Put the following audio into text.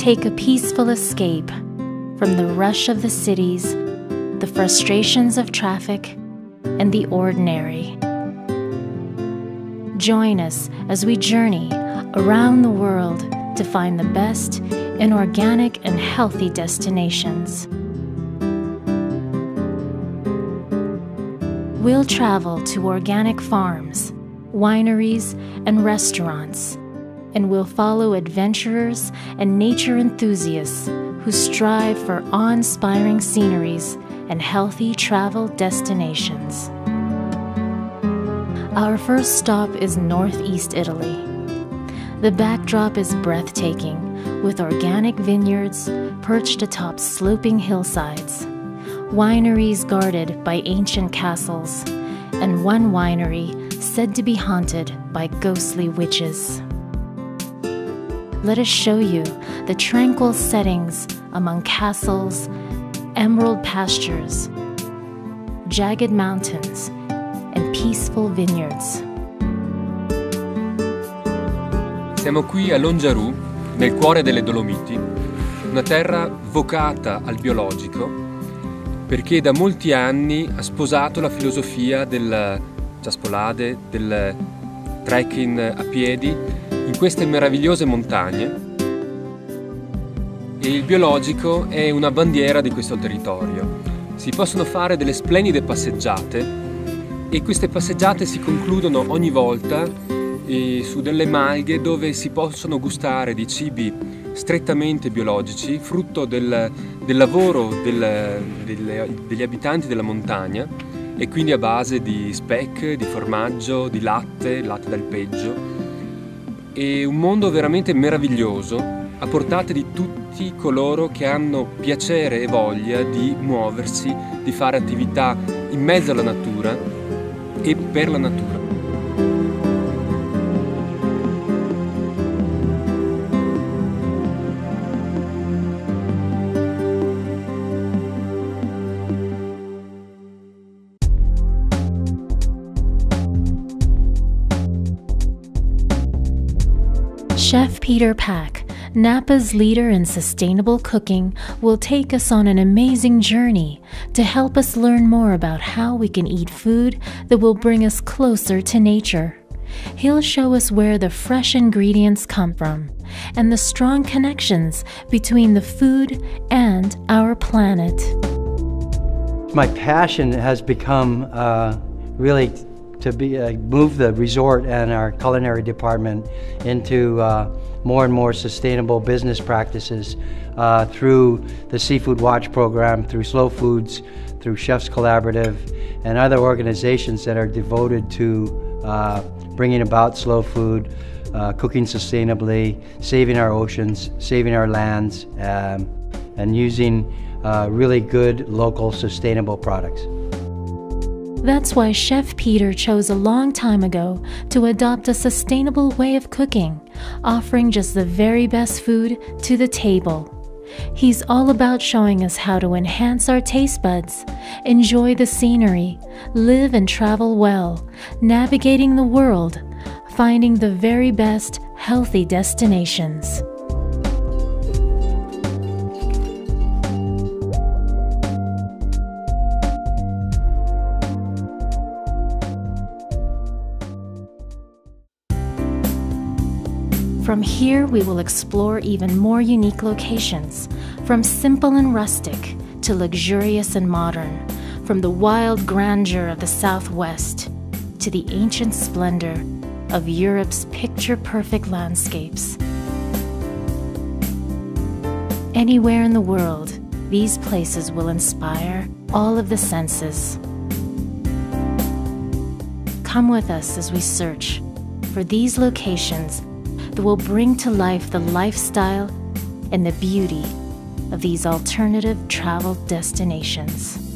take a peaceful escape from the rush of the cities, the frustrations of traffic, and the ordinary. Join us as we journey around the world to find the best in organic and healthy destinations. We'll travel to organic farms, wineries, and restaurants, and we'll follow adventurers and nature enthusiasts who strive for awe-inspiring sceneries and healthy travel destinations. Our first stop is northeast Italy. The backdrop is breathtaking, with organic vineyards perched atop sloping hillsides, wineries guarded by ancient castles, and one winery said to be haunted by ghostly witches. Let us show you the tranquil settings among castles, emerald pastures, jagged mountains, and peaceful vineyards. Siamo qui a Longiarù, nel cuore delle Dolomiti, una terra vocata al biologico perché da molti anni ha sposato la filosofia del ciaspolade, del trekking a piedi in queste meravigliose montagne, e il biologico è una bandiera di questo territorio. Si possono fare delle splendide passeggiate e queste passeggiate si concludono ogni volta su delle malghe dove si possono gustare di cibi strettamente biologici, frutto del lavoro degli abitanti della montagna, e quindi a base di speck, di formaggio, di latte d'alpeggio. È un mondo veramente meraviglioso a portata di tutti coloro che hanno piacere e voglia di muoversi, di fare attività in mezzo alla natura e per la natura. Chef Peter Pak, Napa's leader in sustainable cooking, will take us on an amazing journey to help us learn more about how we can eat food that will bring us closer to nature. He'll show us where the fresh ingredients come from and the strong connections between the food and our planet. My passion has become really to move the resort and our culinary department into more and more sustainable business practices through the Seafood Watch program, through Slow Foods, through Chefs Collaborative, and other organizations that are devoted to bringing about slow food, cooking sustainably, saving our oceans, saving our lands, and using really good local sustainable products. That's why Chef Peter chose a long time ago to adopt a sustainable way of cooking, offering just the very best food to the table. He's all about showing us how to enhance our taste buds, enjoy the scenery, live and travel well, navigating the world, finding the very best healthy destinations. From here, we will explore even more unique locations, from simple and rustic to luxurious and modern, from the wild grandeur of the Southwest to the ancient splendor of Europe's picture-perfect landscapes. Anywhere in the world, these places will inspire all of the senses. Come with us as we search for these locations that will bring to life the lifestyle and the beauty of these alternative travel destinations.